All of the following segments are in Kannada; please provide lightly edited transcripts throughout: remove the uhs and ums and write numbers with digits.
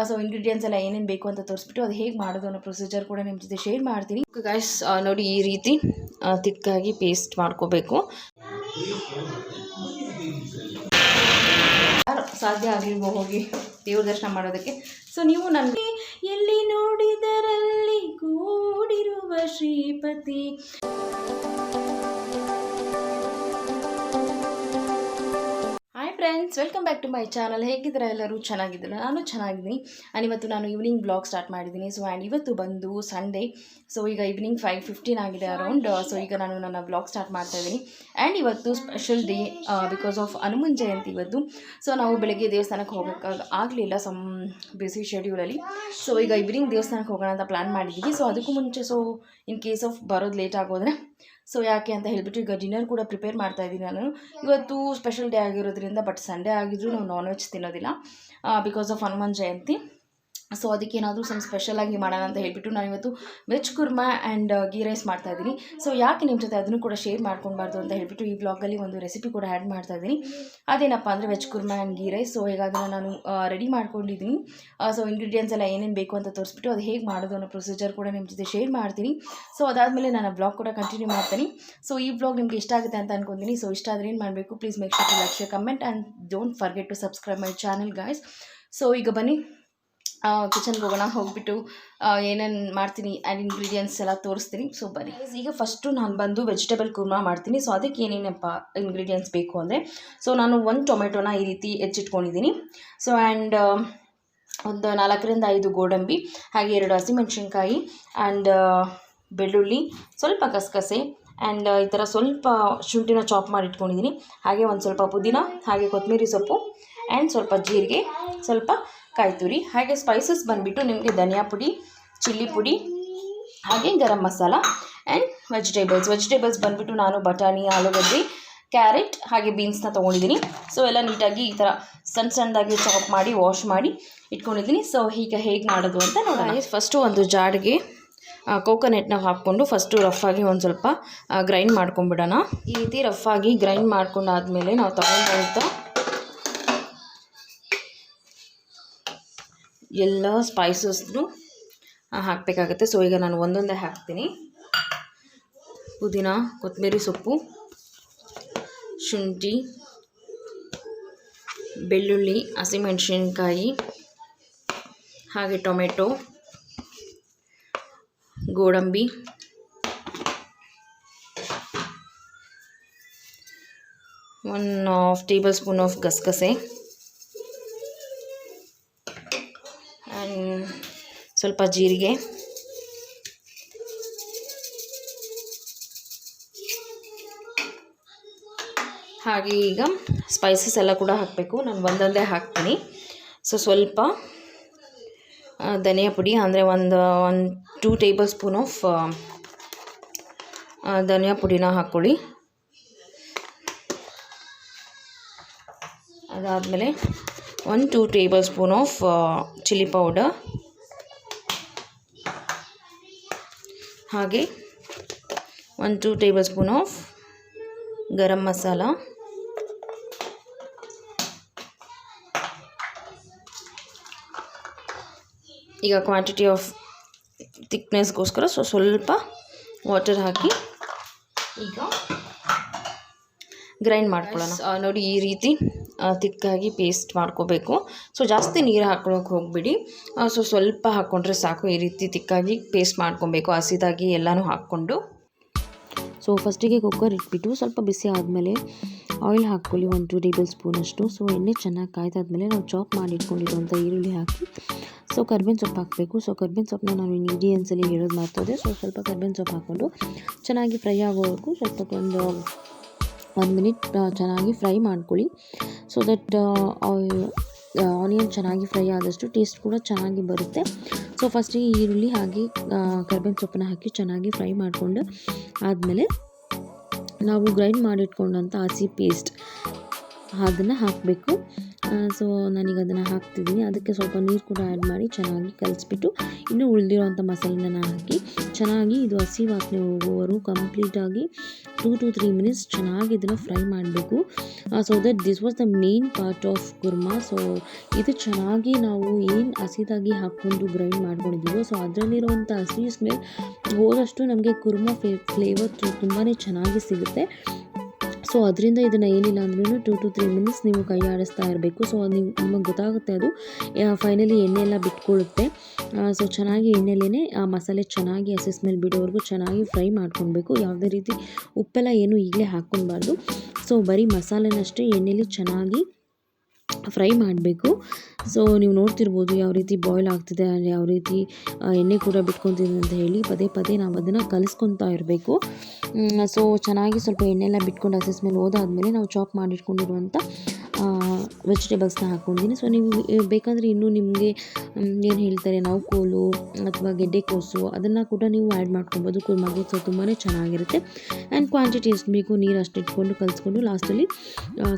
ಸೊ ಇಂಗ್ರೀಡಿಯೆಂಟ್ಸ್ ಎಲ್ಲ ಏನೇನು ಬೇಕು ಅಂತ ತೋರಿಸ್ಬಿಟ್ಟು ಅದು ಹೇಗೆ ಮಾಡೋದು ಅನ್ನೋ ಪ್ರೊಸೀಜರ್ ಕೂಡ ನಿಮ್ಮ ಜೊತೆ ಶೇರ್ ಮಾಡ್ತೀನಿ ಗೈಸ್. ನೋಡಿ ಈ ರೀತಿ ತಿಕ್ಕಾಗಿ ಪೇಸ್ಟ್ ಮಾಡ್ಕೋಬೇಕು. ಸಾಧ್ಯ ಆಗಲಿಲ್ವೋ ಹೋಗಿ ದೇವ್ರ ದರ್ಶನ ಮಾಡೋದಕ್ಕೆ. ಸೊ ನೀವು ನನಗೆ ಎಲ್ಲಿ ನೋಡಿದರಲ್ಲಿ ಕೂಡಿರುವ Shripati. Hi friends, welcome back to my channel. ಹೇಗಿದ್ದೀರಾ ಎಲ್ಲರೂ? ಚೆನ್ನಾಗಿದ್ದೀರಾ? ನಾನು ಚೆನ್ನಾಗಿದ್ದೀನಿ. ಆ್ಯಂಡ್ ಇವತ್ತು ನಾನು ಈವ್ನಿಂಗ್ ಬ್ಲಾಗ್ ಸ್ಟಾರ್ಟ್ ಮಾಡಿದ್ದೀನಿ. ಸೊ ಆ್ಯಂಡ್ ಇವತ್ತು ಬಂದು ಸಂಡೇ. ಸೊ ಈಗ ಈವ್ನಿಂಗ್ 5:15 ಆಗಿದೆ ಅರೌಂಡ್. ಸೊ ಈಗ ನಾನು ನನ್ನ ಬ್ಲಾಗ್ ಸ್ಟಾರ್ಟ್ ಮಾಡ್ತಾಯಿದ್ದೀನಿ. ಆ್ಯಂಡ್ ಇವತ್ತು special day because of Hanuman Jayanti ಇವತ್ತು. ಸೊ ನಾವು ಬೆಳಗ್ಗೆ ದೇವಸ್ಥಾನಕ್ಕೆ ಹೋಗೋಕ್ಕಾಗಲಿಲ್ಲ, ಸಮ್ ಬ್ಯುಸಿ ಶೆಡ್ಯೂಲಲ್ಲಿ. ಸೊ ಈಗ ಈವ್ನಿಂಗ್ ದೇವಸ್ಥಾನಕ್ಕೆ ಹೋಗೋಣ ಅಂತ ಪ್ಲ್ಯಾನ್ ಮಾಡಿದ್ದೀವಿ. ಸೊ ಅದಕ್ಕೂ ಮುಂಚೆ ಸೊ ಇನ್ ಕೇಸ್ ಆಫ್ ಬರೋದು ಲೇಟ್ ಆಗೋದ್ರೆ ಸೊ ಯಾಕೆ ಅಂತ ಹೇಳಿಬಿಟ್ಟು ಈಗ ಡಿನ್ನರ್ ಕೂಡ ಪ್ರಿಪೇರ್ ಮಾಡ್ತಾಯಿದ್ದೀನಿ ನಾನು. ಇವತ್ತು ಸ್ಪೆಷಲ್ ಡೇ ಆಗಿರೋದ್ರಿಂದ, ಬಟ್ ಸಂಡೇ ಆಗಿದ್ರೂ ನಾವು ನಾನ್ ವೆಜ್ ತಿನ್ನೋದಿಲ್ಲ because of Hanuman Jayanti. So ಅದಕ್ಕೆ ಏನಾದರೂ ಸ್ವಲ್ಪ ಸ್ಪೆಷಲಾಗಿ ಮಾಡೋಣ ಅಂತ ಹೇಳಿಬಿಟ್ಟು ನಾನಿವತ್ತು veg kurma and ghee rice ಮಾಡ್ತಾಯಿದ್ದೀನಿ. ಸೊ ಯಾಕೆ ನಿಮ್ಮ ಜೊತೆ ಅದನ್ನು ಕೂಡ ಶೇರ್ ಮಾಡ್ಕೊಬಾರ್ದು ಅಂತ ಹೇಳಿಬಿಟ್ಟು ಈ ಬ್ಲಾಗಲ್ಲಿ ಒಂದು ರೆಸಿಪಿ ಕೂಡ ಆ್ಯಡ್ ಮಾಡ್ತಾಯಿದ್ದೀನಿ. ಅದೇನಪ್ಪ ಅಂದರೆ veg kurma and ghee rice. So ಈಗ ಅದನ್ನು ನಾನು ರೆಡಿ ಮಾಡ್ಕೊಂಡಿದ್ದೀನಿ. ಸೊ ಇಂಗ್ರೀಡಿಯೆಂಟ್ಸ್ ಎಲ್ಲ ಏನೇನು ಬೇಕು ಅಂತ ತೋರಿಸ್ಬಿಟ್ಟು ಅದು ಹೇಗೆ ಮಾಡೋದು ಅನ್ನೋ ಪ್ರೊಸೀಜರ್ ಕೂಡ ನಿಮ್ಮ ಜೊತೆ ಶೇರ್ ಮಾಡ್ತೀನಿ. ಸೊ ಅದಾದಮೇಲೆ ನಾನು ಬ್ಲಾಗ್ ಕೂಡ ಕಂಟಿನ್ಯೂ ಮಾಡ್ತೀನಿ. ಸೊ ಈ ಬ್ಲಾಗ್ ನಿಮಗೆ ಇಷ್ಟ ಆಗುತ್ತೆ ಅಂತ ಅನ್ಕೊತೀನಿ. ಸೊ ಇಷ್ಟ ಆದರೆ ಏನು ಮಾಡಬೇಕು, please make sure to like, share, comment and don't forget to subscribe my channel guys. So ಈಗ ಬನ್ನಿ ಕಿಚನ್ಗೆ ಹೋಗೋಣ. ಹೋಗ್ಬಿಟ್ಟು ಏನೇನು ಮಾಡ್ತೀನಿ ಆ್ಯಂಡ್ ಇಂಗ್ರೀಡಿಯೆಂಟ್ಸ್ ಎಲ್ಲ ತೋರಿಸ್ತೀನಿ. ಸೊ ಬನ್ನಿ. ಈಗ ಫಸ್ಟು ನಾನು ಬಂದು ವೆಜಿಟೇಬಲ್ ಕುರ್ಮಾ ಮಾಡ್ತೀನಿ. ಸೊ ಅದಕ್ಕೆ ಏನೇನಪ್ಪ ಇಂಗ್ರೀಡಿಯೆಂಟ್ಸ್ ಬೇಕು ಅಂದರೆ, ಸೊ ನಾನು ಒಂದು ಟೊಮೆಟೊನ ಈ ರೀತಿ ಹೆಚ್ಚಿಟ್ಕೊಂಡಿದ್ದೀನಿ. ಸೊ ಆ್ಯಂಡ್ ಒಂದು 4ರಿಂದ 5 ಗೋಡಂಬಿ, ಹಾಗೆ 2 ಹಸಿಮೆಣಸಿನ್ಕಾಯಿ ಆ್ಯಂಡ್ ಬೆಳ್ಳುಳ್ಳಿ, ಸ್ವಲ್ಪ ಗಸಗಸೆ ಆ್ಯಂಡ್ ಈ ಥರ ಸ್ವಲ್ಪ ಶುಂಠಿನ ಚಾಪ್ ಮಾಡಿ ಇಟ್ಕೊಂಡಿದ್ದೀನಿ. ಹಾಗೆ ಒಂದು ಸ್ವಲ್ಪ ಪುದೀನ, ಹಾಗೆ ಕೊತ್ತಂಬರಿ ಸೊಪ್ಪು ಆ್ಯಂಡ್ ಸ್ವಲ್ಪ ಜೀರಿಗೆ, ಸ್ವಲ್ಪ ಕಾಯಿ ತುರಿ, ಹಾಗೆ ಸ್ಪೈಸಸ್ ಬಂದುಬಿಟ್ಟು ನಿಮಗೆ ಧನಿಯಾ ಪುಡಿ, ಚಿಲ್ಲಿ ಪುಡಿ, ಹಾಗೆ ಗರಂ ಮಸಾಲ ಆ್ಯಂಡ್ ವೆಜಿಟೇಬಲ್ಸ್ ಬಂದುಬಿಟ್ಟು ನಾನು ಬಟಾಣಿ, ಆಲೂಗಡ್ಡೆ, ಕ್ಯಾರೆಟ್ ಹಾಗೆ ಬೀನ್ಸ್ನ ತೊಗೊಂಡಿದ್ದೀನಿ. ಸೊ ಎಲ್ಲ ನೀಟಾಗಿ ಈ ಥರ ಸಣ್ಣದಾಗಿ ಚಾಪ್ ಮಾಡಿ ವಾಶ್ ಮಾಡಿ ಇಟ್ಕೊಂಡಿದ್ದೀನಿ. ಸೊ ಈಗ ಹೇಗೆ ಮಾಡೋದು ಅಂತ ನೋಡೋಣ. ಫಸ್ಟು ಒಂದು ಜಾಡಿಗೆ ಕೋಕೋನೆಟ್ನ ಹಾಕ್ಕೊಂಡು ಫಸ್ಟು ರಫಾಗಿ ಒಂದು ಸ್ವಲ್ಪ ಗ್ರೈಂಡ್ ಮಾಡ್ಕೊಂಬಿಡೋಣ. ಈ ರೀತಿ ರಫಾಗಿ ಗ್ರೈಂಡ್ ಮಾಡ್ಕೊಂಡಾದ್ಮೇಲೆ ನಾವು ತೊಗೊಂಡಂಥ ಎಲ್ಲ ಸ್ಪೈಸಸ್ನು ಹಾಕಬೇಕಾಗುತ್ತೆ. ಸೊ ಈಗ ನಾನು ಒಂದೊಂದೇ ಹಾಕ್ತೀನಿ. ಪುದೀನ, ಕೊತ್ತಂಬರಿ ಸೊಪ್ಪು, ಶುಂಠಿ, ಬೆಳ್ಳುಳ್ಳಿ, ಹಸಿಮೆಣಸಿನ್ಕಾಯಿ, ಹಾಗೆ ಟೊಮೆಟೊ, ಗೋಡಂಬಿ, 1 ಟೇಬಲ್ ಸ್ಪೂನ್ ಆಫ್ ಗಸಗಸೆ ಆ್ಯಂಡ್ ಸ್ವಲ್ಪ ಜೀರಿಗೆ, ಹಾಗೆ ಈಗ ಸ್ಪೈಸಸ್ ಎಲ್ಲ ಕೂಡ ಹಾಕಬೇಕು. ನಾನು ಒಂದೊಂದೇ ಹಾಕ್ತೀನಿ. ಸೊ ಸ್ವಲ್ಪ ಧನಿಯಾ ಪುಡಿ ಅಂದರೆ ಒಂದು 2 ಟೇಬಲ್ ಸ್ಪೂನ್ ಆಫ್ ಧನಿಯಾ ಪುಡಿನ ಹಾಕ್ಕೊಳ್ಳಿ. ಅದಾದಮೇಲೆ 1-2 table spoon of chilli powder, ಹಾಗೆ 1-2 table spoon of garam masala, ಈಗ ಕ್ವಾಂಟಿಟಿ ಆಫ್ ಥಿಕ್ನೆಸ್ಗೋಸ್ಕರ ಸ್ವಲ್ಪ ವಾಟರ್ ಹಾಕಿ ಈಗ ಗ್ರೈಂಡ್ ಮಾಡ್ಕೊಳ್ಳೋಣ. ನೋಡಿ ಈ ರೀತಿ ತಿಕ್ಕಾಗಿ ಪೇಸ್ಟ್ ಮಾಡ್ಕೋಬೇಕು. ಸೊ ಜಾಸ್ತಿ ನೀರು ಹಾಕ್ಕೊಳ್ಳೋಕೆ ಹೋಗ್ಬಿಡಿ. ಸೊ ಸ್ವಲ್ಪ ಹಾಕ್ಕೊಂಡ್ರೆ ಸಾಕು. ಈ ರೀತಿ ತಿಕ್ಕಾಗಿ ಪೇಸ್ಟ್ ಮಾಡ್ಕೊಬೇಕು, ಹಸಿದಾಗಿ ಎಲ್ಲನೂ ಹಾಕ್ಕೊಂಡು. ಸೊ ಫಸ್ಟಿಗೆ ಕುಕ್ಕರ್ ಇಟ್ಬಿಟ್ಟು ಸ್ವಲ್ಪ ಬಿಸಿ ಆದಮೇಲೆ ಆಯಿಲ್ ಹಾಕ್ಕೊಳ್ಳಿ, 1-2 ಟೇಬಲ್ ಸ್ಪೂನಷ್ಟು. ಸೊ ಎಣ್ಣೆ ಚೆನ್ನಾಗಿ ಕಾಯ್ದಾದ್ಮೇಲೆ ನಾವು ಚಾಪ್ ಮಾಡಿ ಇಟ್ಕೊಂಡಿರುವಂಥ ಈರುಳ್ಳಿ ಹಾಕಿ, ಸೊ ಕರ್ಬೇವಿನ ಸೊಪ್ಪು ಹಾಕಬೇಕು. ಸೊ ಕರ್ಬೇವಿನ ಸೊಪ್ಪನ್ನ ನಾನು ಇಂಗ್ರೀಡಿಯೆಂಟ್ಸಲ್ಲಿ ಹೇಳೋದು ಮಾಡ್ತದೆ. ಸೊ ಸ್ವಲ್ಪ ಕರ್ಬೇವಿನ ಸೊಪ್ಪು ಹಾಕ್ಕೊಂಡು ಚೆನ್ನಾಗಿ ಫ್ರೈ ಆಗೋವರೆಗೂ ಸ್ವಲ್ಪ ಒಂದು 1 ಮಿನಿಟ್ ಚೆನ್ನಾಗಿ ಫ್ರೈ ಮಾಡ್ಕೊಳ್ಳಿ. ಸೊ ದಟ್ ಆನಿಯನ್ ಚೆನ್ನಾಗಿ ಫ್ರೈ ಆದಷ್ಟು ಟೇಸ್ಟ್ ಕೂಡ ಚೆನ್ನಾಗಿ ಬರುತ್ತೆ. ಸೊ ಫಸ್ಟಿಗೆ ಈರುಳ್ಳಿ ಹಾಗೆ ಕರ್ಬೇವಿನ ಸೊಪ್ಪನ್ನ ಹಾಕಿ ಚೆನ್ನಾಗಿ ಫ್ರೈ ಮಾಡಿಕೊಂಡು ಆದಮೇಲೆ ನಾವು ಗ್ರೈಂಡ್ ಮಾಡಿಟ್ಕೊಂಡಂಥ ಹಸಿ ಪೇಸ್ಟ್ ಅದನ್ನು ಹಾಕಬೇಕು. ಸೊ ನಾನೀಗ ಅದನ್ನು ಹಾಕ್ತಿದ್ದೀನಿ. ಅದಕ್ಕೆ ಸ್ವಲ್ಪ ನೀರು ಕೂಡ ಆ್ಯಡ್ ಮಾಡಿ ಚೆನ್ನಾಗಿ ಕಲಿಸ್ಬಿಟ್ಟು ಇನ್ನೂ ಉಳಿದಿರೋವಂಥ ಮಸಾಲೆನ ಹಾಕಿ ಚೆನ್ನಾಗಿ ಇದು ಹಸಿ ವಾಸನೆ ಹೋಗುವವರು ಕಂಪ್ಲೀಟಾಗಿ 2 to 3 ಮಿನಿಟ್ಸ್ ಚೆನ್ನಾಗಿ ಇದನ್ನು ಫ್ರೈ ಮಾಡಬೇಕು. So that this was the main part of kurma. So ಇದು ಚೆನ್ನಾಗಿ ನಾವು ಏನು ಹಸಿದಾಗಿ ಹಾಕ್ಕೊಂಡು ಗ್ರೈಂಡ್ ಮಾಡ್ಕೊಂಡಿದ್ದೀವೋ ಸೊ ಅದರಲ್ಲಿರುವಂಥ ಹಸಿ ಸ್ಮೆಲ್ ಹೋದಷ್ಟು ನಮಗೆ ಕುರ್ಮಾ ಫ್ಲೇವರ್ ತುಂಬಾ ಚೆನ್ನಾಗಿ ಸಿಗುತ್ತೆ. ಸೊ ಅದರಿಂದ ಇದನ್ನು ಏನಿಲ್ಲ ಅಂದ್ರೂ 2 to 3 ಮಿನಿಟ್ಸ್ ನೀವು ಕೈ ಆಡಿಸ್ತಾ ಇರಬೇಕು. ಸೊ ನಿಮಗೆ ಗೊತ್ತಾಗುತ್ತೆ ಅದು ಫೈನಲಿ ಎಣ್ಣೆ ಎಲ್ಲ ಬಿಟ್ಕೊಳ್ಳುತ್ತೆ. ಸೊ ಚೆನ್ನಾಗಿ ಎಣ್ಣೆಲೇ ಆ ಮಸಾಲೆ ಚೆನ್ನಾಗಿ ಹಸಿ ಸ್ಮೆಲ್ ಬಿಡೋವರೆಗೂ ಚೆನ್ನಾಗಿ ಫ್ರೈ ಮಾಡ್ಕೊಳ್ಬೇಕು. ಯಾವುದೇ ರೀತಿ ಉಪ್ಪೆಲ್ಲ ಏನು ಈಗಲೇ ಹಾಕ್ಕೊಳ್ಬಾರ್ದು. ಸೊ ಬರೀ ಮಸಾಲೆನಷ್ಟೇ ಎಣ್ಣೆಲಿ ಚೆನ್ನಾಗಿ ಫ್ರೈ ಮಾಡಬೇಕು. ಸೊ ನೀವು ನೋಡ್ತಿರ್ಬೋದು ಯಾವ ರೀತಿ ಬಾಯ್ಲ್ ಆಗ್ತಿದೆ, ಯಾವ ರೀತಿ ಎಣ್ಣೆ ಕೂಡ ಬಿಟ್ಕೊತಿದೆ ಅಂತ ಹೇಳಿ ಪದೇ ಪದೇ ನಾವು ಅದನ್ನು ಕಲಿಸ್ಕೊತಾ ಇರಬೇಕು. ಸೊ ಚೆನ್ನಾಗಿ ಸ್ವಲ್ಪ ಎಣ್ಣೆಲ್ಲ ಬಿಟ್ಕೊಂಡು ಹಸಿ ಸ್ಮೆಲ್ ಹೋದಾದ್ಮೇಲೆ ನಾವು ಚಾಪ್ ಮಾಡಿಟ್ಕೊಂಡಿರುವಂಥ ವೆಜಿಟೇಬಲ್ಸ್ನ ಹಾಕ್ಕೊಂಡಿದ್ದೀನಿ. ಸೊ ನೀವು ಬೇಕಾದರೆ ಇನ್ನೂ ನಿಮಗೆ ಏನು ಹೇಳ್ತಾರೆ ನೌಕೋಲು ಅಥವಾ ಗೆಡ್ಡೆಕೋಸು ಅದನ್ನು ಕೂಡ ನೀವು ಆ್ಯಡ್ ಮಾಡ್ಕೊಬೋದು ಕುರ್ಮಾಗೆ. ಸೊ ತುಂಬಾ ಚೆನ್ನಾಗಿರುತ್ತೆ. ಆ್ಯಂಡ್ ಕ್ವಾಂಟಿಟಿ ಎಷ್ಟು ಬೇಕು ನೀರು ಅಷ್ಟು ಇಟ್ಕೊಂಡು ಕಲಿಸ್ಕೊಂಡು ಲಾಸ್ಟಲ್ಲಿ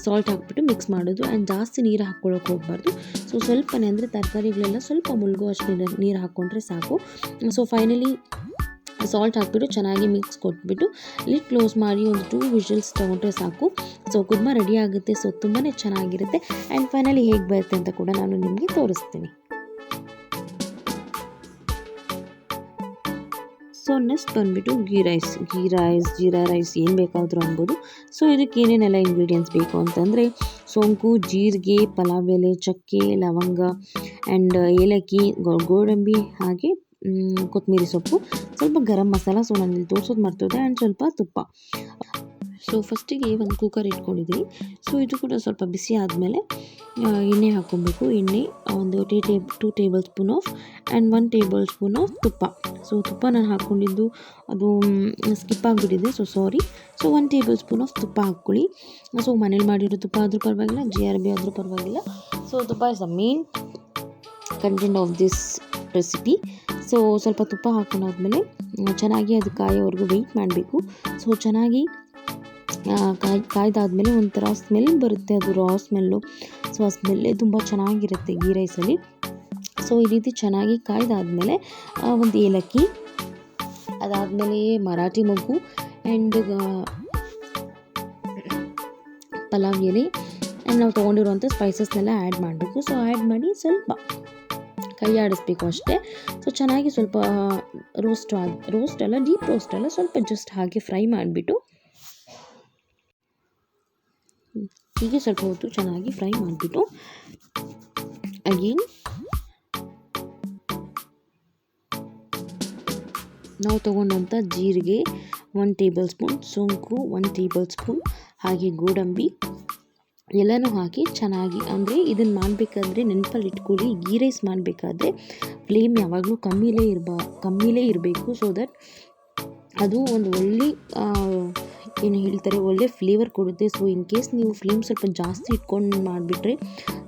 ಸಾಲ್ಟ್ ಹಾಕ್ಬಿಟ್ಟು ಮಿಕ್ಸ್ ಮಾಡೋದು. ಆ್ಯಂಡ್ ಜಾಸ್ತಿ ನೀರು ಹಾಕ್ಕೊಳ್ಳೋಕೆ ಹೋಗಬಾರ್ದು. ಸೊ ಸ್ವಲ್ಪನೇ ಅಂದರೆ ತರಕಾರಿಗಳೆಲ್ಲ ಸ್ವಲ್ಪ ಮುಳುಗೋ ಅಷ್ಟು ನೀರು ಹಾಕ್ಕೊಂಡ್ರೆ ಸಾಕು. ಸೊ ಫೈನಲಿ ಸಾಲ್ಟ್ ಹಾಕ್ಬಿಟ್ಟು ಚೆನ್ನಾಗಿ ಮಿಕ್ಸ್ ಕೊಟ್ಬಿಟ್ಟು ಲಿಡ್ ಕ್ಲೋಸ್ ಮಾಡಿ ಒಂದು 2 ವಿಷಲ್ಸ್ ತೊಗೊಂಡ್ರೆ ಸಾಕು. ಸೊ ಕುರ್ಮಾ ರೆಡಿ ಆಗುತ್ತೆ. ಸೊ ತುಂಬಾ ಚೆನ್ನಾಗಿರುತ್ತೆ. ಆ್ಯಂಡ್ ಫೈನಲಿ ಹೇಗೆ ಬರುತ್ತೆ ಅಂತ ಕೂಡ ನಾನು ನಿಮಗೆ ತೋರಿಸ್ತೀನಿ. ಸೊ ನೆಕ್ಸ್ಟ್ ಬಂದುಬಿಟ್ಟು ಜೀರಾ ರೈಸ್ ಏನು ಬೇಕಾದರೂ ಅನ್ಬೋದು. ಸೊ ಇದಕ್ಕೆ ಏನೇನೆಲ್ಲ ಇಂಗ್ರೀಡಿಯೆಂಟ್ಸ್ ಬೇಕು ಅಂತಂದರೆ ಸೋಂಕು, ಜೀರಿಗೆ, ಪಲಾವ್ ಎಲೆ, ಚಕ್ಕೆ, ಲವಂಗ ಆ್ಯಂಡ್ ಏಲಕ್ಕಿ, ಗೋಡಂಬಿ ಹಾಗೆ ಕೊತ್ತಂಬರಿ ಸೊಪ್ಪು, ಸ್ವಲ್ಪ ಗರಂ ಮಸಾಲ. ಸೊ ನಾನು ಇಲ್ಲಿ ತೋರಿಸೋದು ಮರ್ತೋದೆ. ಆ್ಯಂಡ್ ಸ್ವಲ್ಪ ತುಪ್ಪ. ಸೊ ಫಸ್ಟಿಗೆ ಒಂದು ಕುಕ್ಕರ್ ಇಟ್ಕೊಂಡಿದ್ದೀನಿ. ಸೊ ಇದು ಕೂಡ ಸ್ವಲ್ಪ ಬಿಸಿ ಆದಮೇಲೆ ಎಣ್ಣೆ ಹಾಕ್ಕೊಬೇಕು. ಎಣ್ಣೆ ಒಂದು 2 table spoon of and 1 table spoon of ತುಪ್ಪ. ಸೊ ತುಪ್ಪ ನಾನು ಹಾಕ್ಕೊಂಡಿದ್ದು ಅದು ಸ್ಕಿಪ್ ಆಗಿಬಿಟ್ಟಿದೆ. So sorry. So 1 table spoon of ತುಪ್ಪ ಹಾಕ್ಕೊಳ್ಳಿ. ಸೊ ಮನೇಲಿ ಮಾಡಿರೋ ತುಪ್ಪ ಆದರೂ ಪರವಾಗಿಲ್ಲ, GRB ಆದರೂ ಪರವಾಗಿಲ್ಲ. ಸೊ ತುಪ್ಪ is the main content of this recipe. So ಸ್ವಲ್ಪ ತುಪ್ಪ ಹಾಕೊಂಡಾದ್ಮೇಲೆ ಚೆನ್ನಾಗಿ ಅದು ಕಾಯೋವರೆಗೂ ವೆಯ್ಟ್ ಮಾಡಬೇಕು. ಸೊ ಚೆನ್ನಾಗಿ ಕಾಯ್ದಾದ್ಮೇಲೆ ಒಂಥರ ಸ್ಮೆಲ್ ಬರುತ್ತೆ, ಅದು ರಾ ಸ್ಮೆಲ್ಲು. ಸೊ ಆ ಸ್ಮೆಲ್ಲೇ ತುಂಬ ಚೆನ್ನಾಗಿರುತ್ತೆ ಗೀ ರೈಸಲ್ಲಿ. ಸೊ ಈ ರೀತಿ ಚೆನ್ನಾಗಿ ಕಾಯ್ದಾದ್ಮೇಲೆ ಒಂದು ಏಲಕ್ಕಿ, ಅದಾದಮೇಲೆ ಮರಾಠಿ ಮೊಗ್ಗು ಆ್ಯಂಡ್ ಪಲಾವ್ ಎಲೆ ಆ್ಯಂಡ್ ನಾವು ತೊಗೊಂಡಿರುವಂಥ ಸ್ಪೈಸಸ್ನೆಲ್ಲ ಆ್ಯಡ್ ಮಾಡಬೇಕು. ಸೊ ಆ್ಯಡ್ ಮಾಡಿ ಸ್ವಲ್ಪ ಕೈ ಆಡಿಸ್ಬೇಕು ಅಷ್ಟೇ. ಸೊ ಚೆನ್ನಾಗಿ ಸ್ವಲ್ಪ ರೋಸ್ಟ್ ಅಲ್ಲ, ಡೀಪ್ ರೋಸ್ಟ್ ಅಲ್ಲ, ಸ್ವಲ್ಪ ಜಸ್ಟ್ ಹಾಗೆ ಫ್ರೈ ಮಾಡಿಬಿಟ್ಟು ಹೀಗೆ ಸ್ವಲ್ಪ ಹೊತ್ತು ಚೆನ್ನಾಗಿ ಫ್ರೈ ಮಾಡಿಬಿಟ್ಟು ಅಗೇನ್ ನಾವು ತೊಗೊಂಡಂಥ ಜೀರಿಗೆ 1 ಟೇಬಲ್ ಸ್ಪೂನ್, ಸೋಂಕು 1 ಟೇಬಲ್ ಸ್ಪೂನ್, ಹಾಗೆ ಗೋಡಂಬಿ ಎಲ್ಲನೂ ಹಾಕಿ ಚೆನ್ನಾಗಿ, ಅಂದರೆ ಇದನ್ನು ಮಾಡಬೇಕಾದ್ರೆ ನೆನಪಲ್ಲಿ ಇಟ್ಕೊಳ್ಳಿ, ಗೀ ರೈಸ್ ಮಾಡಬೇಕಾದ್ರೆ ಫ್ಲೇಮ್ ಯಾವಾಗಲೂ ಕಮ್ಮಿಲೇ ಇರಬೇಕು. ಸೊ ದಟ್ ಅದು ಒಂದು ಒಳ್ಳೆ ಏನು ಹೇಳ್ತಾರೆ ಒಳ್ಳೆ ಫ್ಲೇವರ್ ಕೊಡುತ್ತೆ. ಸೊ ಇನ್ ಕೇಸ್ ನೀವು ಫ್ಲೇಮ್ ಸ್ವಲ್ಪ ಜಾಸ್ತಿ ಇಟ್ಕೊಂಡು ಮಾಡಿಬಿಟ್ರೆ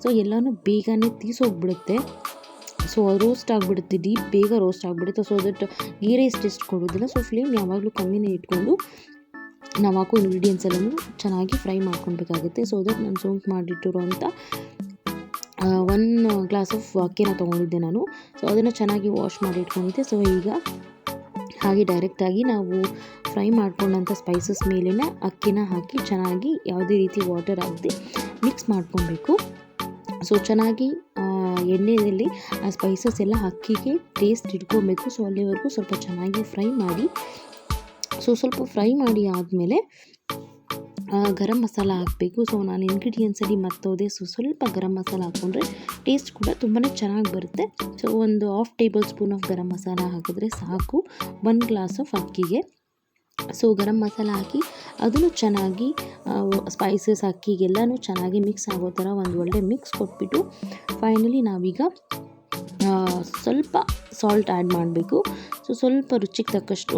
ಸೊ ಎಲ್ಲನೂ ಬೇಗನೆ ತೀಸೋಗ್ಬಿಡುತ್ತೆ. ಸೊ ರೋಸ್ಟ್ ಆಗಿಬಿಡುತ್ತೆ, ಬೇಗ ರೋಸ್ಟ್ ಆಗಿಬಿಡುತ್ತೆ. So that ghee rice taste ಕೊಡೋದಿಲ್ಲ. ಸೊ ಫ್ಲೇಮ್ ಯಾವಾಗಲೂ ಕಮ್ಮಿನೇ ಇಟ್ಕೊಂಡು ನಾವು ಹಾಕೋ ಇಂಗ್ರೀಡಿಯೆಂಟ್ಸ್ ಎಲ್ಲನೂ ಚೆನ್ನಾಗಿ ಫ್ರೈ ಮಾಡ್ಕೊಳ್ಬೇಕಾಗುತ್ತೆ. ಸೊ ದಟ್ ನಾನು ಸೋಂಕು ಮಾಡಿಟ್ಟಿರೋಂಥ 1 ಗ್ಲಾಸ್ ಆಫ್ ಅಕ್ಕಿನ ತೊಗೊಂಡಿದ್ದೆ ನಾನು. ಸೊ ಅದನ್ನು ಚೆನ್ನಾಗಿ ವಾಶ್ ಮಾಡಿ ಇಟ್ಕೊಂಡಿದ್ದೆ. ಸೊ ಈಗ ಹಾಗೆ ಡೈರೆಕ್ಟಾಗಿ ನಾವು ಫ್ರೈ ಮಾಡ್ಕೊಂಡಂಥ ಸ್ಪೈಸಸ್ ಮೇಲಿನ ಅಕ್ಕಿನ ಹಾಕಿ ಚೆನ್ನಾಗಿ ಯಾವುದೇ ರೀತಿ ವಾಟರ್ ಆಗದೆ ಮಿಕ್ಸ್ ಮಾಡ್ಕೊಬೇಕು. ಸೊ ಚೆನ್ನಾಗಿ ಎಣ್ಣೆಯಲ್ಲಿ ಆ ಸ್ಪೈಸಸ್ ಎಲ್ಲ ಅಕ್ಕಿಗೆ ಟೇಸ್ಟ್ ಇಟ್ಕೊಬೇಕು. ಸೊ ಅಲ್ಲಿವರೆಗೂ ಸ್ವಲ್ಪ ಚೆನ್ನಾಗಿ ಫ್ರೈ ಮಾಡಿ. ಸೊ ಸ್ವಲ್ಪ ಫ್ರೈ ಮಾಡಿ ಆದಮೇಲೆ ಗರಂ ಮಸಾಲ ಹಾಕಬೇಕು. ಸೊ ನಾನು ಇಂಗ್ರೀಡಿಯೆಂಟ್ಸಲ್ಲಿ ಮರ್ತೋದೆ. ಸೊ ಸ್ವಲ್ಪ ಗರಂ ಮಸಾಲ ಹಾಕ್ಕೊಂಡ್ರೆ ಟೇಸ್ಟ್ ಕೂಡ ತುಂಬಾ ಚೆನ್ನಾಗಿ ಬರುತ್ತೆ. ಸೊ ಒಂದು 1/2 table spoon of garam masala ಹಾಕಿದ್ರೆ ಸಾಕು 1 ಗ್ಲಾಸ್ ಆಫ್ ಅಕ್ಕಿಗೆ. ಸೊ ಗರಂ ಮಸಾಲ ಹಾಕಿ ಅದನ್ನು ಚೆನ್ನಾಗಿ ಸ್ಪೈಸಸ್ ಅಕ್ಕಿಗೆಲ್ಲನೂ ಚೆನ್ನಾಗಿ ಮಿಕ್ಸ್ ಆಗೋ ಥರ ಒಂದು ಒಳ್ಳೆ ಮಿಕ್ಸ್ ಕೊಟ್ಬಿಟ್ಟು ಫೈನಲಿ ನಾವೀಗ ಸ್ವಲ್ಪ ಸಾಲ್ಟ್ ಆ್ಯಡ್ ಮಾಡಬೇಕು. ಸೊ ಸ್ವಲ್ಪ ರುಚಿಗೆ ತಕ್ಕಷ್ಟು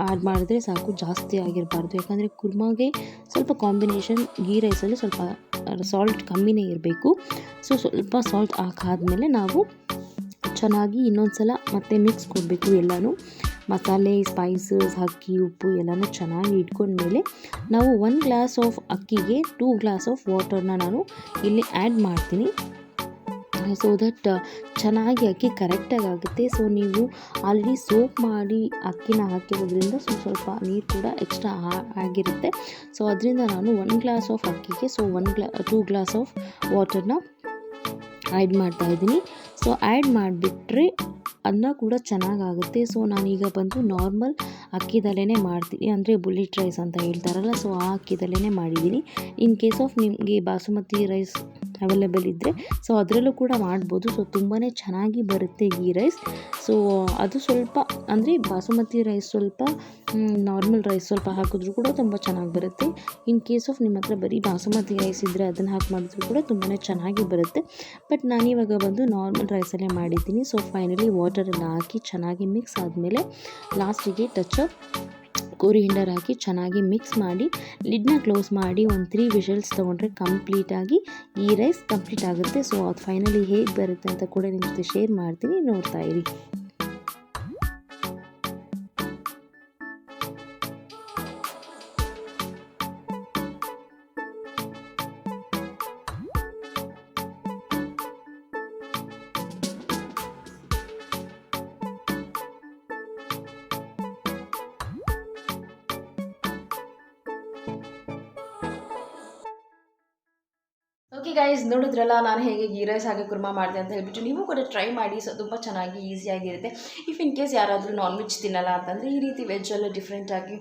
ಆ್ಯಡ್ ಮಾಡಿದ್ರೆ ಸಾಕು, ಜಾಸ್ತಿ ಆಗಿರಬಾರ್ದು. ಯಾಕಂದರೆ ಕುರ್ಮಾಗೆ ಸ್ವಲ್ಪ ಕಾಂಬಿನೇಷನ್ ಗೀ ರೈಸಲ್ಲಿ ಸ್ವಲ್ಪ ಸಾಲ್ಟ್ ಕಮ್ಮಿನೇ ಇರಬೇಕು. ಸೊ ಸ್ವಲ್ಪ ಸಾಲ್ಟ್ ಹಾಕಾದ್ಮೇಲೆ ನಾವು ಚೆನ್ನಾಗಿ ಇನ್ನೊಂದು ಸಲ ಮತ್ತೆ ಮಿಕ್ಸ್ ಕೊಡಬೇಕು. ಎಲ್ಲನೂ ಮಸಾಲೆ, ಸ್ಪೈಸಸ್, ಅಕ್ಕಿ, ಉಪ್ಪು ಎಲ್ಲನೂ ಚೆನ್ನಾಗಿ ಇಟ್ಕೊಂಡ್ಮೇಲೆ ನಾವು 1 ಗ್ಲಾಸ್ ಆಫ್ ಅಕ್ಕಿಗೆ 2 ಗ್ಲಾಸ್ ಆಫ್ ವಾಟರ್ನ ನಾನು ಇಲ್ಲಿ ಆ್ಯಡ್ ಮಾಡ್ತೀನಿ. ಸೊ ದಟ್ ಚೆನ್ನಾಗಿ ಅಕ್ಕಿ ಕರೆಕ್ಟಾಗಿ ಆಗುತ್ತೆ. ಸೊ ನೀವು ಆಲ್ರೆಡಿ ಸೋಪ್ ಮಾಡಿ ಅಕ್ಕಿನ ಹಾಕಿರೋದ್ರಿಂದ ಸ್ವಲ್ಪ ನೀರು ಕೂಡ ಎಕ್ಸ್ಟ್ರಾ ಆಗಿರುತ್ತೆ. ಸೊ ಅದರಿಂದ ನಾನು 1 ಗ್ಲಾಸ್ ಆಫ್ ಅಕ್ಕಿಗೆ 2 ಗ್ಲಾಸ್ ಆಫ್ ವಾಟರ್ನ ಆ್ಯಡ್ ಮಾಡ್ತಾಯಿದ್ದೀನಿ. ಸೊ ಆ್ಯಡ್ ಮಾಡಿಬಿಟ್ರೆ ಅನ್ನ ಕೂಡ ಚೆನ್ನಾಗಾಗುತ್ತೆ. ಸೊ ನಾನೀಗ ಬಂದು ನಾರ್ಮಲ್ ಅಕ್ಕಿದಲ್ಲೇ ಮಾಡ್ತೀನಿ, ಅಂದರೆ ಬುಲೆಟ್ ರೈಸ್ ಅಂತ ಹೇಳ್ತಾರಲ್ಲ, ಸೊ ಆ ಅಕ್ಕಿದಲ್ಲೇ ಮಾಡಿದ್ದೀನಿ. ಇನ್ ಕೇಸ್ ಆಫ್ ನಿಮಗೆ ಬಾಸುಮತಿ ರೈಸ್ ಅವೈಲೇಬಲ್ ಇದ್ದರೆ ಸೊ ಅದರಲ್ಲೂ ಕೂಡ ಮಾಡ್ಬೋದು. ಸೊ ತುಂಬಾ ಚೆನ್ನಾಗಿ ಬರುತ್ತೆ ಈ ರೈಸ್. ಸೊ ಅದು ಸ್ವಲ್ಪ ಅಂದರೆ ಬಾಸುಮತಿ ರೈಸ್ ಸ್ವಲ್ಪ ನಾರ್ಮಲ್ ರೈಸ್ ಸ್ವಲ್ಪ ಹಾಕಿದ್ರೂ ಕೂಡ ತುಂಬ ಚೆನ್ನಾಗಿ ಬರುತ್ತೆ. ಇನ್ ಕೇಸ್ ಆಫ್ ನಿಮ್ಮ ಹತ್ರ ಬರೀ ಬಾಸುಮತಿ ರೈಸ್ ಇದ್ದರೆ ಅದನ್ನು ಹಾಕಿ ಮಾಡಿದ್ರೂ ಕೂಡ ತುಂಬಾ ಚೆನ್ನಾಗಿ ಬರುತ್ತೆ. ಬಟ್ ನಾನಿವಾಗ ಬಂದು ನಾರ್ಮಲ್ ರೈಸಲ್ಲೇ ಮಾಡಿದ್ದೀನಿ. ಸೊ ಫೈನಲಿ ವಾಟರೆಲ್ಲ ಹಾಕಿ ಚೆನ್ನಾಗಿ ಮಿಕ್ಸ್ ಆದಮೇಲೆ ಲಾಸ್ಟಿಗೆ ಟಚ್ ಆಫ್ ಕೊರಿಯಂಡರ್ ಹಾಕಿ ಚೆನ್ನಾಗಿ ಮಿಕ್ಸ್ ಮಾಡಿ ಲಿಡ್ನ ಕ್ಲೋಸ್ ಮಾಡಿ ಒಂದು 3 ವಿಷಲ್ಸ್ ತೊಗೊಂಡ್ರೆ ಕಂಪ್ಲೀಟಾಗಿ ಈ ರೈಸ್ ಕಂಪ್ಲೀಟ್ ಆಗುತ್ತೆ. ಸೊ ಅದು ಫೈನಲಿ ಹೇಗೆ ಬರುತ್ತೆ ಅಂತ ಕೂಡ ನಿಮ್ಮ ಜೊತೆ ಶೇರ್ ಮಾಡ್ತೀನಿ, ನೋಡ್ತಾ ಇರಿ. ಓಕೆ ಗೈಸ್, ನೋಡಿದ್ರಲ್ಲ ನಾನು ಹೇಗೆ ಗೀ ರೈಸ್ ಹಾಗೆ ಕುರ್ಮಾ ಮಾಡಿದೆ ಅಂತ ಹೇಳ್ಬಿಟ್ಟು ನೀವು ಕೂಡ ಟ್ರೈ ಮಾಡಿ. ಸೊ ತುಂಬ ಚೆನ್ನಾಗಿ ಈಸಿಯಾಗಿರುತ್ತೆ. ಇಫ್ ಇನ್ ಕೇಸ್ ಯಾರಾದರೂ ನಾನ್ ವೆಜ್ ತಿನ್ನಲ್ಲ ಅಂತಂದರೆ ಈ ರೀತಿ ವೆಜ್ಜೆಲ್ಲ ಡಿಫ್ರೆಂಟಾಗಿ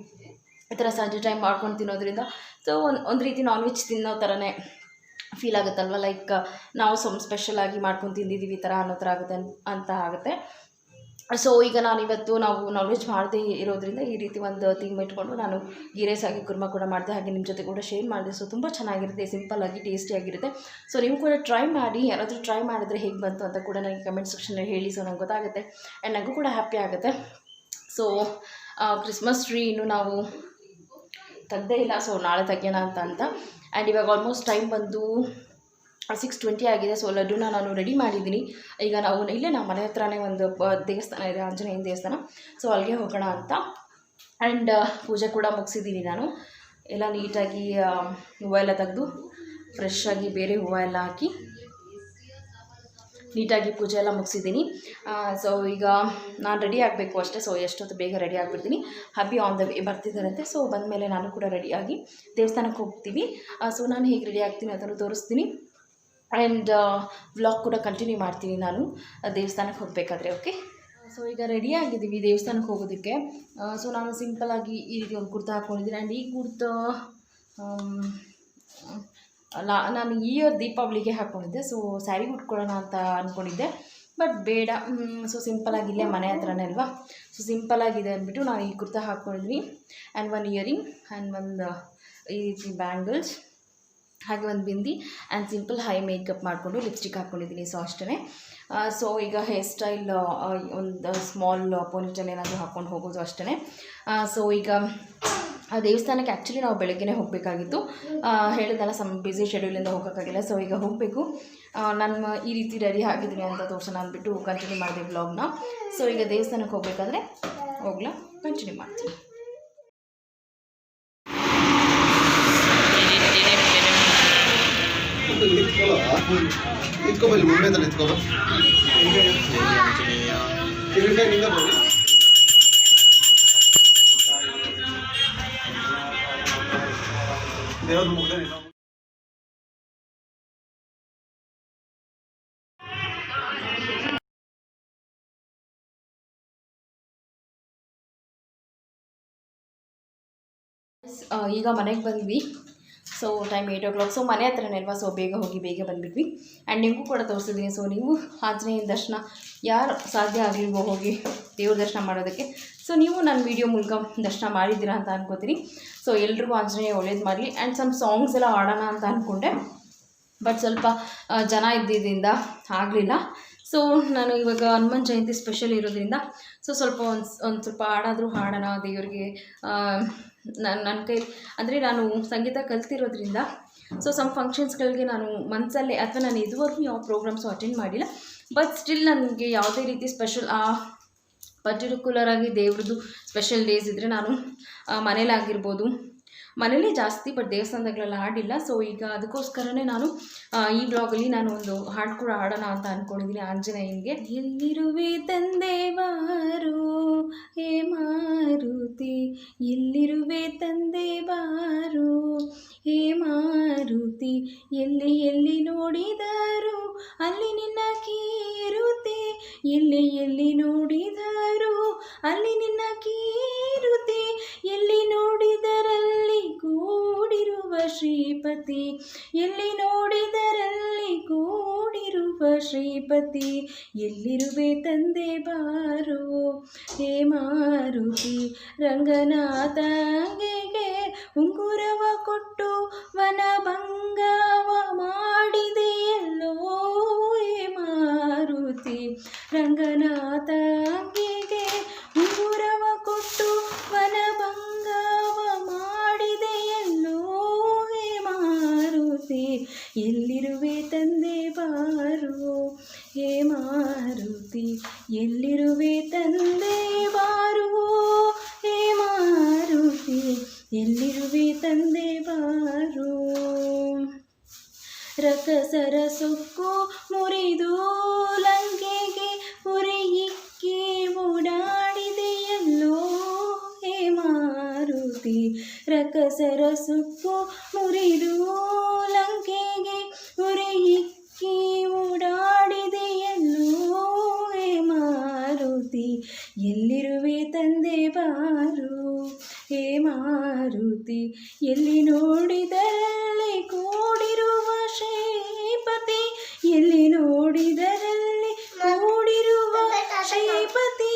ಈ ಥರ ಸಂಜೆ ಟೈಮ್ ಮಾಡ್ಕೊಂಡು ತಿನ್ನೋದ್ರಿಂದ ಸೊ ಒಂದು ರೀತಿ ನಾನ್ ವೆಜ್ ತಿನ್ನೋ ಥರನೇ ಫೀಲ್ ಆಗುತ್ತಲ್ವ, ಲೈಕ್ ನಾವು ಸ್ಪೆಷಲಾಗಿ ಮಾಡ್ಕೊಂಡು ತಿಂದಿದ್ದೀವಿ ಈ ಥರ ಅನ್ನೋ ಥರ ಆಗುತ್ತೆ ಅಂತ ಆಗುತ್ತೆ. ಸೊ ಈಗ ನಾವು ನಾನ್ ವೆಜ್ ಮಾಡದೇ ಇರೋದ್ರಿಂದ ಈ ರೀತಿ ಒಂದು ಥೀಮ್ ಇಟ್ಕೊಂಡು ನಾನು ಗೀ ರೈಸ್ ಆಗಿ ಕುರ್ಮಾ ಕೂಡ ಮಾಡಿದೆ, ಹಾಗೆ ನಿಮ್ಮ ಜೊತೆ ಕೂಡ ಶೇರ್ ಮಾಡಿದೆ. ಸೊ ತುಂಬ ಚೆನ್ನಾಗಿರುತ್ತೆ, ಸಿಂಪಲ್ಲಾಗಿ ಟೇಸ್ಟಿಯಾಗಿರುತ್ತೆ. ಸೊ ನೀವು ಕೂಡ ಟ್ರೈ ಮಾಡಿ. ಯಾರಾದರೂ ಟ್ರೈ ಮಾಡಿದ್ರೆ ಹೇಗೆ ಬಂತು ಅಂತ ಕೂಡ ನನಗೆ ಕಮೆಂಟ್ ಸೆಕ್ಷನಲ್ಲಿ ಹೇಳಿ. ಸೊ ನಂಗೆ ಗೊತ್ತಾಗುತ್ತೆ ಆ್ಯಂಡ್ ನನಗೂ ಕೂಡ ಹ್ಯಾಪಿ ಆಗುತ್ತೆ. ಸೊ ಕ್ರಿಸ್ಮಸ್ ಟ್ರೀ ಇನ್ನೂ ನಾವು ತೆಗ್ದೇ ಇಲ್ಲ, ಸೊ ನಾಳೆ ತೆಗೆಯೋಣ ಅಂತ. ಆ್ಯಂಡ್ ಇವಾಗ ಆಲ್ಮೋಸ್ಟ್ ಟೈಮ್ ಬಂದು 6:20 ಆಗಿದೆ. ಸೊ ಲಡ್ಡುನ ನಾನು ರೆಡಿ ಮಾಡಿದ್ದೀನಿ. ಈಗ ನಾವು ಇಲ್ಲೇ ನಮ್ಮ ಮನೆ ಹತ್ರನೇ ಒಂದು ದೇವಸ್ಥಾನ ಇದೆ, ಆಂಜನೇಯನ ದೇವಸ್ಥಾನ. ಸೊ ಅಲ್ಲಿಗೆ ಹೋಗೋಣ ಅಂತ. ಆ್ಯಂಡ್ ಪೂಜೆ ಕೂಡ ಮುಗಿಸಿದ್ದೀನಿ ನಾನು. ಎಲ್ಲ ನೀಟಾಗಿ ಹೂವು ಎಲ್ಲ ತೆಗೆದು ಫ್ರೆಶ್ಶಾಗಿ ಬೇರೆ ಹೂವು ಎಲ್ಲ ಹಾಕಿ ನೀಟಾಗಿ ಪೂಜೆ ಎಲ್ಲ ಮುಗಿಸಿದ್ದೀನಿ. ಸೊ ಈಗ ನಾನು ರೆಡಿ ಆಗಬೇಕು ಅಷ್ಟೇ. ಸೊ ಎಷ್ಟೊತ್ತು ಬೇಗ ರೆಡಿ ಆಗಿಬಿಡ್ತೀನಿ. ಹ್ಯಾಪಿ ಆನ್ ದ ವೇ ಬರ್ತಿದ್ದಾರಂತೆ. ಸೊ ಬಂದಮೇಲೆ ನಾನು ಕೂಡ ರೆಡಿಯಾಗಿ ದೇವಸ್ಥಾನಕ್ಕೆ ಹೋಗ್ತೀವಿ. ಸೊ ನಾನು ಹೇಗೆ ರೆಡಿ ಆಗ್ತೀನಿ ಅದನ್ನು ತೋರಿಸ್ತೀನಿ. ಆ್ಯಂಡ್ ವ್ಲಾಗ್ ಕೂಡ ಕಂಟಿನ್ಯೂ ಮಾಡ್ತೀನಿ ನಾನು ದೇವಸ್ಥಾನಕ್ಕೆ ಹೋಗಬೇಕಾದ್ರೆ. ಓಕೆ, ಸೊ ಈಗ ರೆಡಿ ಆಗಿದ್ದೀವಿ ದೇವಸ್ಥಾನಕ್ಕೆ ಹೋಗೋದಕ್ಕೆ. ಸೊ ನಾನು ಸಿಂಪಲ್ಲಾಗಿ ಈ ರೀತಿ ಒಂದು ಕುರ್ತಾ ಹಾಕ್ಕೊಂಡಿದ್ದೀನಿ. ಆ್ಯಂಡ್ ಈ ಕುರ್ತಾ ನಾನು ಈ ಇಯರ್ ದೀಪಾವಳಿಗೆ ಹಾಕ್ಕೊಂಡಿದ್ದೆ. ಸೊ ಸ್ಯಾರಿ ಉಟ್ಕೊಳ್ಳೋಣ ಅಂತ ಅಂದ್ಕೊಂಡಿದ್ದೆ, ಬಟ್ ಬೇಡ. ಸೊ ಸಿಂಪಲ್ಲಾಗಿ ಇಲ್ಲೇ ಮನೆ ಹತ್ರನೇ ಅಲ್ವಾ, ಸೊ ಸಿಂಪಲ್ಲಾಗಿದೆ ಅಂದ್ಬಿಟ್ಟು ನಾನು ಈ ಕುರ್ತಾ ಹಾಕ್ಕೊಂಡಿದ್ದೀನಿ. ಆ್ಯಂಡ್ ಒಂದು ಇಯರಿಂಗ್ ಆ್ಯಂಡ್ ಒಂದು ಈ ರೀತಿ ಬ್ಯಾಂಗಲ್ಸ್, ಹಾಗೆ ಒಂದು bindi and simple high makeup ಮಾಡಿಕೊಂಡು ಲಿಪ್ಸ್ಟಿಕ್ ಹಾಕ್ಕೊಂಡಿದ್ದೀನಿ. ಸೊ ಅಷ್ಟೇ. ಸೊ ಈಗ ಹೇರ್ ಸ್ಟೈಲ್ ಒಂದು ಸ್ಮಾಲ್ ಪೋನಿಟೇಲ್ ಏನಾದರೂ ಹಾಕ್ಕೊಂಡು ಹೋಗೋದು ಅಷ್ಟೇ. ಸೊ ಈಗ ಆ ದೇವಸ್ಥಾನಕ್ಕೆ ಆ್ಯಕ್ಚುಲಿ ನಾವು ಬೆಳಗ್ಗೆನೇ ಹೋಗಬೇಕಾಗಿತ್ತು. ಹೇಳಿದಲ್ಲ ಬ್ಯುಸಿ ಶೆಡ್ಯೂಲಿಂದ ಹೋಗೋಕ್ಕಾಗಿಲ್ಲ. ಸೊ ಈಗ ಹೋಗಬೇಕು. ನಾನು ಈ ರೀತಿ ರೆಡಿ ಆಗಿದ್ದೀನಿ ಅಂತ ತೋರ್ಸೋಣ ಅಂದ್ಬಿಟ್ಟು ಕಂಟಿನ್ಯೂ ಮಾಡಿದೆ ವ್ಲಾಗ್ನ. ಸೊ ಈಗ ದೇವಸ್ಥಾನಕ್ಕೆ ಹೋಗಬೇಕಾದ್ರೆ ಹೋಗ್ಲಾ ಕಂಟಿನ್ಯೂ ಮಾಡ್ತೀನಿ. ಈಗ ಮನೆಗೆ ಬಂದ್ವಿ. So time 8 o'clock. ಸೊ ಮನೆ ಹತ್ರನೇ ಅಲ್ವಾ, ಸೊ ಬೇಗ ಹೋಗಿ ಬೇಗ ಬಂದುಬಿಟ್ವಿ. ಆ್ಯಂಡ್ ನಿಮಗೂ ಕೂಡ ತೋರಿಸಿದ್ದೀನಿ. ಸೊ ನೀವು ಆಂಜನೇಯನ ದರ್ಶನ ಯಾರು ಸಾಧ್ಯ ಆಗಲಿಲ್ವೋ ಹೋಗಿ ದೇವ್ರ ದರ್ಶನ ಮಾಡೋದಕ್ಕೆ, ಸೊ ನೀವು ನನ್ನ ವೀಡಿಯೋ ಮೂಲಕ ದರ್ಶನ ಮಾಡಿದ್ದೀರಾ ಅಂತ ಅನ್ಕೋತೀನಿ. ಸೊ ಎಲ್ರಿಗೂ ಆಂಜನೇಯ ಒಳ್ಳೇದು ಮಾಡಲಿ. ಆ್ಯಂಡ್ ಸಮ್ ಸಾಂಗ್ಸ್ ಎಲ್ಲ ಆಡೋಣ ಅಂತ ಅಂದ್ಕೊಂಡೆ, ಬಟ್ ಸ್ವಲ್ಪ ಜನ ಇದ್ದಿದ್ದರಿಂದ ಆಗಲಿಲ್ಲ. ಸೊ ನಾನು ಇವಾಗ ಹನುಮಾನ್ ಜಯಂತಿ ಸ್ಪೆಷಲ್ ಇರೋದ್ರಿಂದ ಸೊ ಸ್ವಲ್ಪ ಒಂದು ಸ್ವಲ್ಪ ಹಾಡಾದರೂ ಹಾಡೋಣ ದೇವರಿಗೆ. ನನ್ನ ಕೈ ಅಂದರೆ ನಾನು ಸಂಗೀತ ಕಲ್ತಿರೋದ್ರಿಂದ ಸೊ ಸಮ್ ಫಂಕ್ಷನ್ಸ್ಗಳಿಗೆ ನಾನು ಮನಸ್ಸಲ್ಲೇ, ಅಥವಾ ನಾನು ಇದುವರೆಗೂ ಯಾವ ಪ್ರೋಗ್ರಾಮ್ಸು ಅಟೆಂಡ್ ಮಾಡಿಲ್ಲ, ಬಟ್ ಸ್ಟಿಲ್ ನನಗೆ ಯಾವುದೇ ರೀತಿ ಸ್ಪೆಷಲ್ ಪರ್ಟಿಕ್ಯುಲರಾಗಿ ದೇವ್ರದ್ದು ಸ್ಪೆಷಲ್ ಡೇಸ್ ಇದ್ದರೆ ನಾನು ಮನೇಲಾಗಿರ್ಬೋದು ಮನೇಲಿ ಜಾಸ್ತಿ, ಬಟ್ ದೇವಸ್ಥಾನದಾಗಲೆಲ್ಲ ಹಾಡಿಲ್ಲ. ಸೊ ಈಗ ಅದಕ್ಕೋಸ್ಕರನೇ ನಾನು ಈ ಬ್ಲಾಗಲ್ಲಿ ನಾನು ಒಂದು ಹಾಡು ಕೂಡ ಹಾಡೋಣ ಅಂತ ಅಂದ್ಕೊಂಡಿದ್ದೀನಿ ಆಂಜನೇಯನಿಗೆ. ಎಲ್ಲಿರುವೆ ತಂದೆ ಬಾರು ಹೇ ಮಾರುತಿ, ಎಲ್ಲಿರುವೆ ತಂದೆ ಬಾರು ಹೇ ಮಾರುತಿ, ಎಲ್ಲಿ ಎಲ್ಲಿ ನೋಡಿದರು ಅಲ್ಲಿ ನಿನ್ನ ಕೀರುತಿ, ಎಲ್ಲಿ ಎಲ್ಲಿ ನೋಡಿದರು ಅಲ್ಲಿ ನಿನ್ನ ಕೀರುತಿ, ಎಲ್ಲಿ ನೋಡಿದರಲ್ಲಿ ಕೂಡಿರುವ ಶ್ರೀಪತಿ, ಎಲ್ಲಿ ನೋಡಿದರಲ್ಲಿ ಕೂಡಿರುವ ಶ್ರೀಪತಿ, ಎಲ್ಲಿರುವೆ ತಂದೆ ಬಾರೋ ಹೇ ಮಾರುತಿ, ರಂಗನಾಥಂಗೆಗೆ ಉಂಗುರವ ಕೊಟ್ಟು ವನಭಂಗವ ಮಾಡಿದೆಯಲ್ಲೋ ಹೇ ಮಾರುತಿ, ರಂಗನಾಥಂಗೆಗೆ ಉಂಗುರವ ಕೊಟ್ಟು ವನಭಂಗವ ಮಾಡಿದೆಯಲ್ಲೋ ಹೇ ಮಾರುತಿ, ಎಲ್ಲಿರುವೆ ತಂದೆ ಬಾರೋ ಹೇ ಮಾರುತಿ, ಎಲ್ಲಿರುವೆ ತಂದೆ ಬಾರೋ ಹೇ ಮಾರುತಿ, ಎಲ್ಲಿರುವೆ ತಂದೆ ಬಾರೋ. ರಕ್ಕಸರ ಸೊಕ್ಕು ಮುರಿದು ಲಂಕೆಗೆ ಉರಿಯಿಕ್ಕಿ ಓಡಾಡಿದೆಯಲ್ಲೋ ಹೇ ಮಾರುತಿ, ರಕ್ಕಸರ ಸೊಕ್ಕು ಮುರಿದು ಲಂಕೆಗೆ ಉರಿಯಿಕ್ಕಿ ಓಡಾಡಿದೆಯಲ್ಲೋ ಹೇ ಮಾರುತಿ, ಎಲ್ಲಿರುವೆ ತಂದೆ ಬಾರು ಹೇ ಮಾರುತಿ, ಎಲ್ಲಿ ನೋಡಿದರಲ್ಲಿ ಕೂಡಿರುವ ಶ್ರೀಪತಿ, ಎಲ್ಲಿ ನೋಡಿದರಲ್ಲಿ ಕೂಡಿರುವ ಶ್ರೀಪತಿ,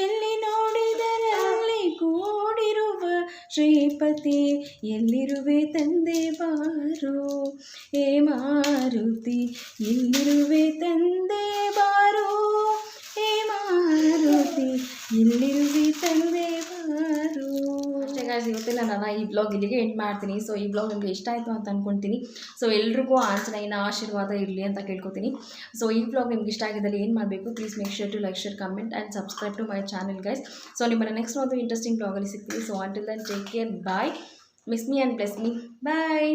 ಎಲ್ಲಿ ನೋಡಿದರಲ್ಲಿ ಕೂಡಿರುವ ಶ್ರೀಪತಿ, ಎಲ್ಲಿರುವೆ ತಂದೆ ಬಾರೋ ಹೇ ಮಾರುತಿ, ಎಲ್ಲಿರುವೆ ತಂದೆ ಬಾರೋ ಹೇ ಮಾರುತಿ, ಎಲ್ಲಿರುವೆ ತಂದೆ ಬಾರೋ. ಅಷ್ಟೇ ಗಾಯ್ಸ್, ಇವತ್ತೆಲ್ಲ ನಾನು ಈ ಬ್ಲಾಗ್ ಇಲ್ಲಿಗೆ ಎಂಡ್ ಮಾಡ್ತೀನಿ. ಸೊ ಈ ಬ್ಲಾಗ್ ನಿಮಗೆ ಇಷ್ಟ ಆಯಿತು ಅಂತ ಅಂದ್ಕೊಳ್ತೀನಿ. ಸೊ ಎಲ್ರಿಗೂ ಆಂಜನೇಯನ ಆಶೀರ್ವಾದ ಇರಲಿ ಅಂತ ಕೇಳ್ಕೊತೀನಿ. ಸೊ ಈ ಬ್ಲಾಗ್ ನಿಮ್ಗೆ ಇಷ್ಟ ಆಗಿದ್ದಲ್ಲಿ ಏನು ಮಾಡಬೇಕು, please make sure to like, share, comment and subscribe to my channel guys. So ನಿಮ್ಮನ್ನು ನೆಕ್ಸ್ಟ್ ಒಂದು ಇಂಟ್ರೆಸ್ಟಿಂಗ್ ಬ್ಲಾಗಲ್ಲಿ ಸಿಗ್ತೀವಿ. So until then take care, bye, miss me and bless me, bye.